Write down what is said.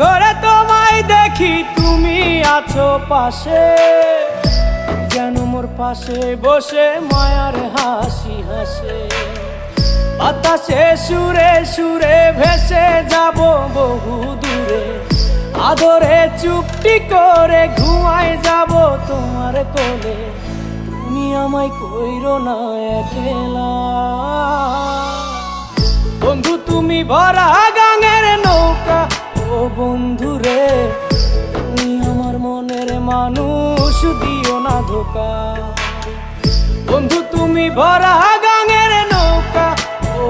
ঘরে তোমায় দেখি তুমি আছো পাশে, যেন মোর পাশে বসে মায়ার হাসি হাসে। বাতাসে সুরে সুরে ভেসে যাব বহু দূরে, আদরে চুপটি করে ঘুমায় যাব তোমার কোলে। তুমি আমায় কইরো না একলা বন্ধু, তুমি ভরা গাঙের নৌকা। ও বন্ধু রে, তুমি আমার মনের মানুষ, দিও না ধোকা। বন্ধু তুমি ভরা গাঙের নৌকা। ও